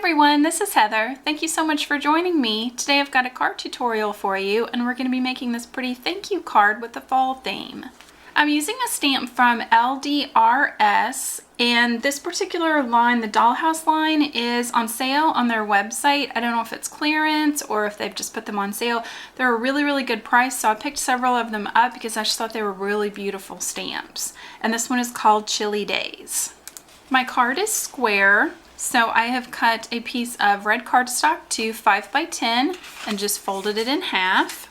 everyone, this is Heather. Thank you so much for joining me. Today I've got a card tutorial for you and we're going to be making this pretty thank you card with the fall theme. I'm using a stamp from LDRS, and this particular line, the Dollhouse line, is on sale on their website. I don't know if it's clearance or if they've just put them on sale. They're a really good price, so I picked several of them up because I just thought they were really beautiful stamps. And this one is called Chilly Days. My card is square. So I have cut a piece of red cardstock to 5 by 10 and just folded it in half.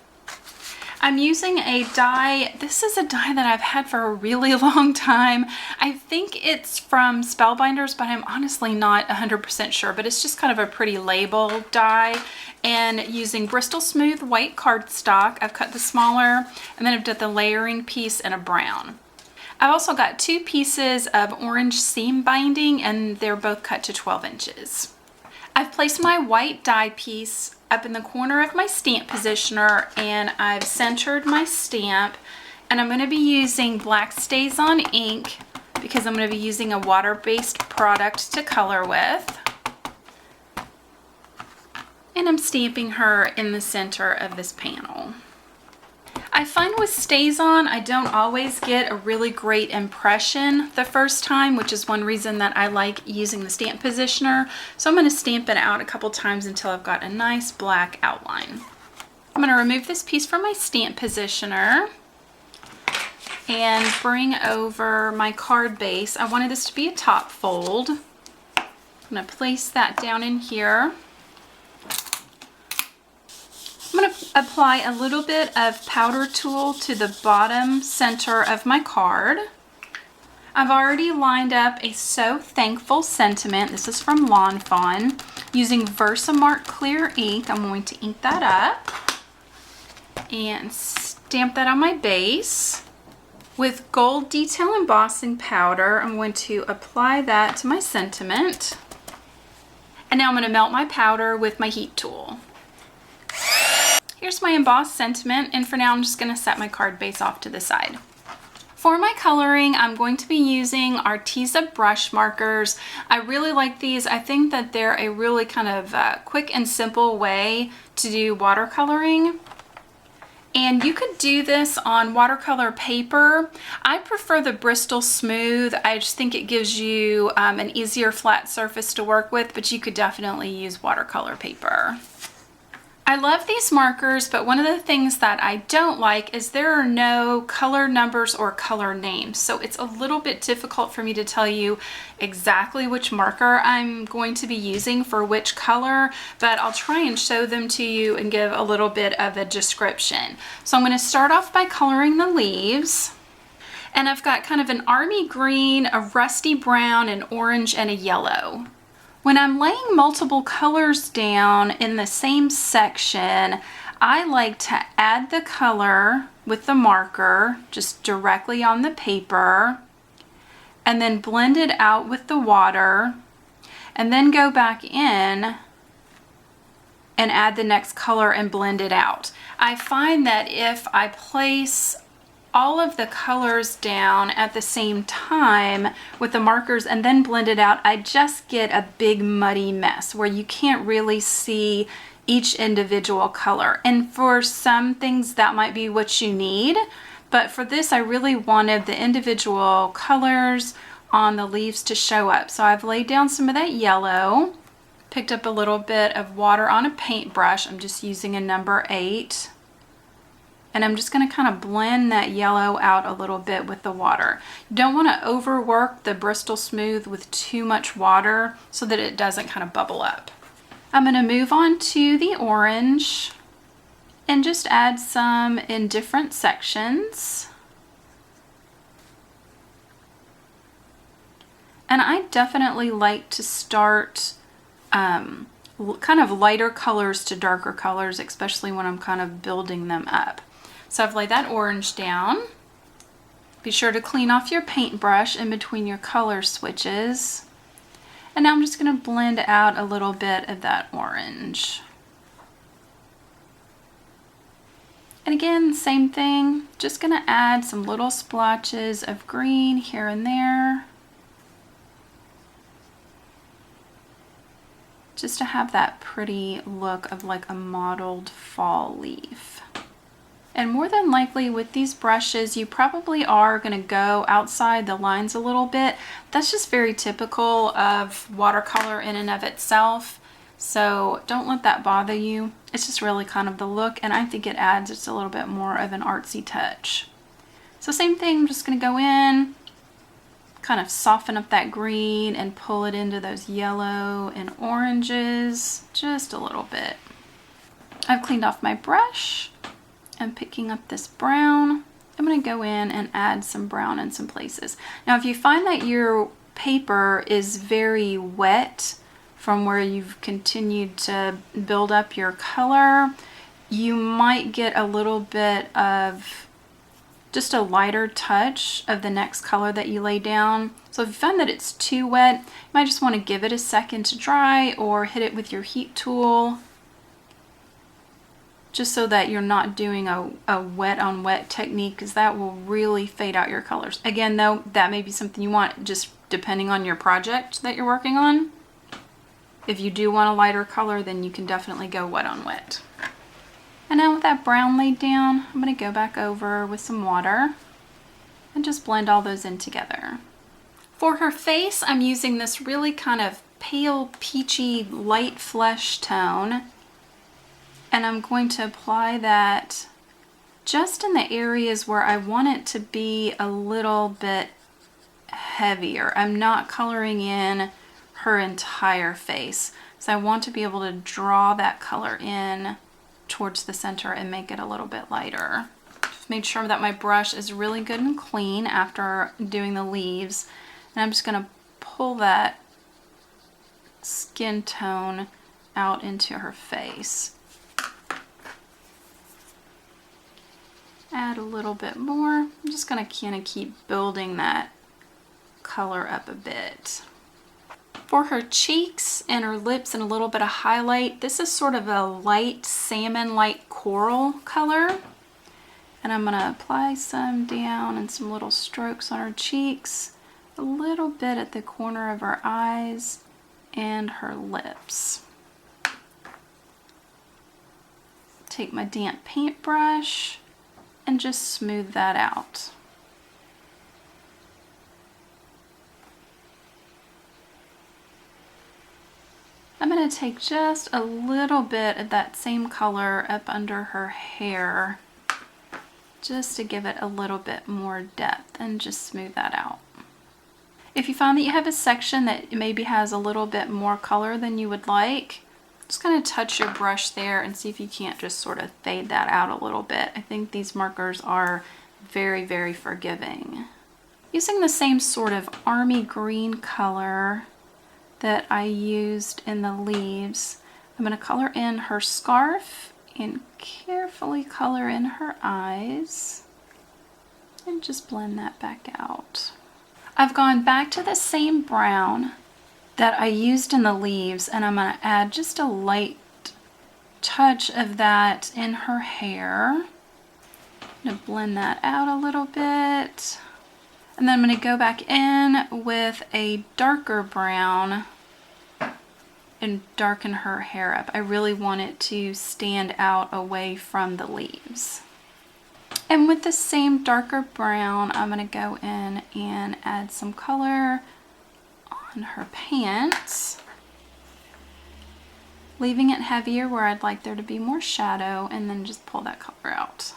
I'm using a die. This is a die that I've had for a really long time. I think it's from Spellbinders, but I'm honestly not 100% sure, but it's just kind of a pretty label die. And using Bristol Smooth white cardstock, I've cut the smaller, and then I've done the layering piece in a brown. I've also got 2 pieces of orange seam binding, and they're both cut to 12 inches. I've placed my white die piece up in the corner of my stamp positioner, and I've centered my stamp, and I'm going to be using Black Stays On ink because I'm going to be using a water-based product to color with. And I'm stamping her in the center of this panel. I find with Stays On, I don't always get a really great impression the first time, which is one reason that I like using the stamp positioner. So I'm going to stamp it out a couple times until I've got a nice black outline. I'm going to remove this piece from my stamp positioner and bring over my card base. I wanted this to be a top fold. I'm going to place that down in here. I'm going to apply a little bit of powder tool to the bottom center of my card. I've already lined up a So Thankful sentiment. This is from Lawn Fawn. Using Versamark clear ink, I'm going to ink that up and stamp that on my base. With gold detail embossing powder, I'm going to apply that to my sentiment. And now I'm going to melt my powder with my heat tool. Here's my embossed sentiment, and for now I'm just going to set my card base off to the side. For my coloring, I'm going to be using Arteza brush markers. I really like these. I think that they're a really kind of quick and simple way to do watercoloring. And you could do this on watercolor paper. I prefer the Bristol Smooth. I just think it gives you an easier flat surface to work with, but you could definitely use watercolor paper. I love these markers, but one of the things that I don't like is there are no color numbers or color names. So it's a little bit difficult for me to tell you exactly which marker I'm going to be using for which color, but I'll try and show them to you and give a little bit of a description. So I'm going to start off by coloring the leaves. And I've got kind of an army green, a rusty brown, an orange, and a yellow. When I'm laying multiple colors down in the same section, I like to add the color with the marker just directly on the paper, and then blend it out with the water, and then go back in and add the next color and blend it out. I find that if I place all of the colors down at the same time with the markers and then blend it out, I just get a big muddy mess where you can't really see each individual color. And for some things that might be what you need, but for this I really wanted the individual colors on the leaves to show up. So I've laid down some of that yellow, picked up a little bit of water on a paintbrush. I'm just using a number 8. And I'm just going to kind of blend that yellow out a little bit with the water. You don't want to overwork the Bristol Smooth with too much water so that it doesn't kind of bubble up. I'm going to move on to the orange and just add some in different sections. And I definitely like to start kind of lighter colors to darker colors, especially when I'm kind of building them up. So I've laid that orange down. Be sure to clean off your paintbrush in between your color switches. And now I'm just going to blend out a little bit of that orange. And again, same thing, just going to add some little splotches of green here and there. just to have that pretty look of like a mottled fall leaf. And more than likely with these brushes, you probably are going to go outside the lines a little bit. That's just very typical of watercolor in and of itself. So don't let that bother you. It's just really kind of the look, and I think it adds just a little bit more of an artsy touch. So same thing, I'm just going to go in, kind of soften up that green and pull it into those yellow and oranges just a little bit. I've cleaned off my brush. I'm picking up this brown. I'm going to go in and add some brown in some places. Now, if you find that your paper is very wet from where you've continued to build up your color, you might get a little bit of just a lighter touch of the next color that you lay down. So if you find that it's too wet, you might just want to give it a second to dry or hit it with your heat tool, just so that you're not doing a wet on wet technique, because that will really fade out your colors. Again though, that may be something you want just depending on your project that you're working on. If you do want a lighter color, then you can definitely go wet on wet. And now with that brown laid down, I'm going to go back over with some water and just blend all those in together. For her face, I'm using this really kind of pale peachy light flesh tone. And I'm going to apply that just in the areas where I want it to be a little bit heavier. I'm not coloring in her entire face. So I want to be able to draw that color in towards the center and make it a little bit lighter. Just made sure that my brush is really good and clean after doing the leaves. And I'm just going to pull that skin tone out into her face. Add a little bit more. I'm just going to kind of keep building that color up a bit. For her cheeks and her lips and a little bit of highlight, this is sort of a light salmon, light coral color. And I'm going to apply some down and some little strokes on her cheeks, a little bit at the corner of her eyes and her lips. Take my damp paintbrush and just smooth that out. I'm going to take just a little bit of that same color up under her hair just to give it a little bit more depth and just smooth that out. If you find that you have a section that maybe has a little bit more color than you would like, just kind of touch your brush there and see if you can't just sort of fade that out a little bit. I think these markers are very, very forgiving. Using the same sort of army green color that I used in the leaves, I'm going to color in her scarf and carefully color in her eyes and just blend that back out. I've gone back to the same brown that I used in the leaves, and I'm going to add just a light touch of that in her hair. I'm going to blend that out a little bit. And then I'm going to go back in with a darker brown and darken her hair up. I really want it to stand out away from the leaves. And with the same darker brown, I'm going to go in and add some color on her pants, leaving it heavier where I'd like there to be more shadow, and then just pull that color out.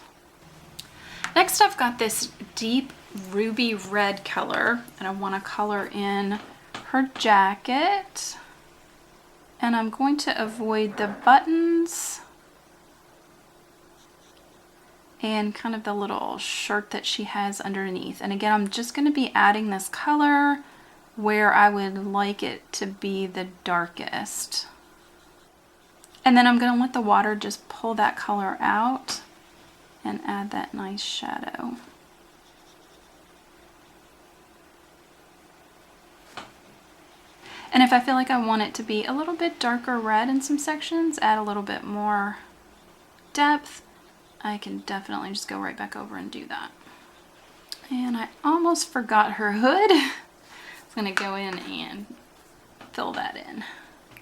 Next, I've got this deep ruby red color, and I want to color in her jacket. And I'm going to avoid the buttons and kind of the little shirt that she has underneath. And again, I'm just going to be adding this color where I would like it to be the darkest. And then I'm going to let the water just pull that color out and add that nice shadow. And if I feel like I want it to be a little bit darker red in some sections, add a little bit more depth, I can definitely just go right back over and do that. And I almost forgot her hood. I'm going to go in and fill that in.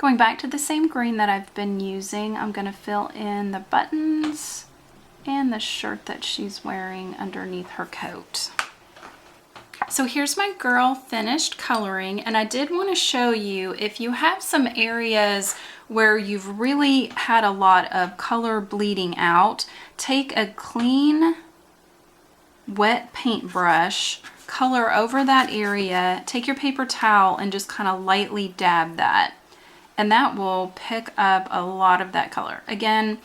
Going back to the same green that I've been using, I'm going to fill in the buttons and the shirt that she's wearing underneath her coat. So here's my girl finished coloring, and I did want to show you, if you have some areas where you've really had a lot of color bleeding out, take a clean wet paintbrush, color over that area, take your paper towel and just kind of lightly dab that, and that will pick up a lot of that color. Again,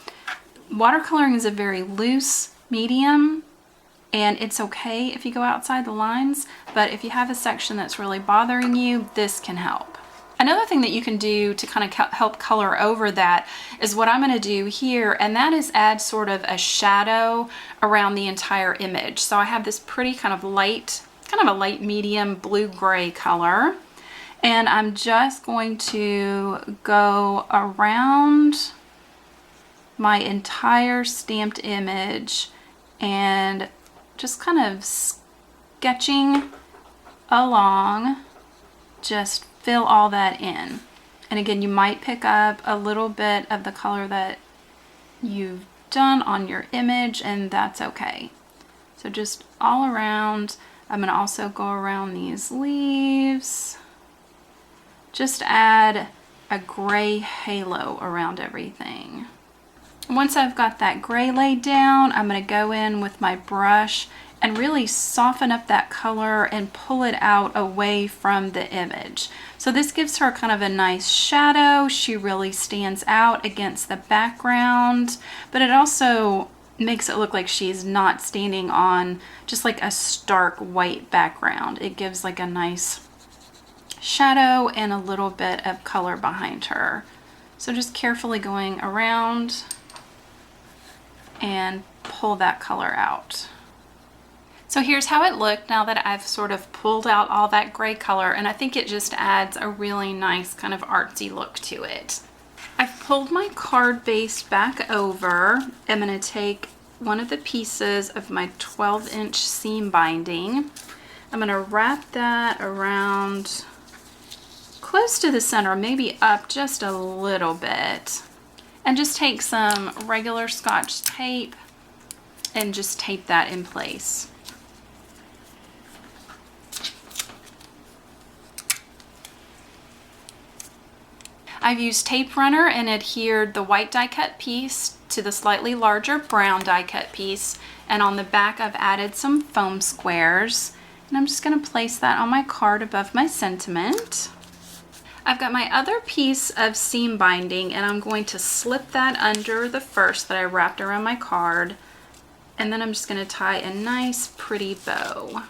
watercoloring is a very loose medium, and it's okay if you go outside the lines, but if you have a section that's really bothering you, this can help. Another thing that you can do to kind of help color over that is what I'm going to do here, and that is add sort of a shadow around the entire image. So I have this pretty kind of a light medium blue-gray color, and I'm just going to go around my entire stamped image and just kind of sketching along, just fill all that in. And again, you might pick up a little bit of the color that you've done on your image, and that's okay. So just all around. I'm going to also go around these leaves. Just add a gray halo around everything. Once I've got that gray laid down, I'm going to go in with my brush and really soften up that color and pull it out away from the image. So this gives her kind of a nice shadow. She really stands out against the background, but it also makes it look like she's not standing on just like a stark white background. It gives like a nice shadow and a little bit of color behind her. So just carefully going around and pull that color out. So here's how it looked now that I've sort of pulled out all that gray color, and I think it just adds a really nice kind of artsy look to it. I've pulled my card base back over. I'm going to take one of the pieces of my 12-inch seam binding. I'm going to wrap that around close to the center, maybe up just a little bit. And just take some regular Scotch tape and just tape that in place. I've used tape runner and adhered the white die cut piece to the slightly larger brown die cut piece, and on the back I've added some foam squares, and I'm just going to place that on my card above my sentiment. I've got my other piece of seam binding, and I'm going to slip that under the first that I wrapped around my card, and then I'm just going to tie a nice pretty bow.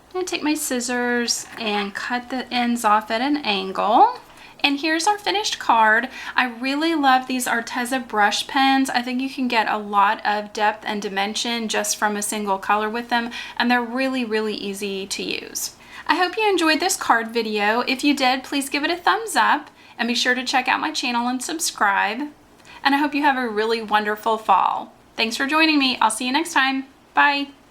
I'm going to take my scissors and cut the ends off at an angle. And here's our finished card. I really love these Arteza brush pens. I think you can get a lot of depth and dimension just from a single color with them, and they're really, really easy to use. I hope you enjoyed this card video. If you did, please give it a thumbs up and be sure to check out my channel and subscribe. And I hope you have a really wonderful fall. Thanks for joining me. I'll see you next time. Bye.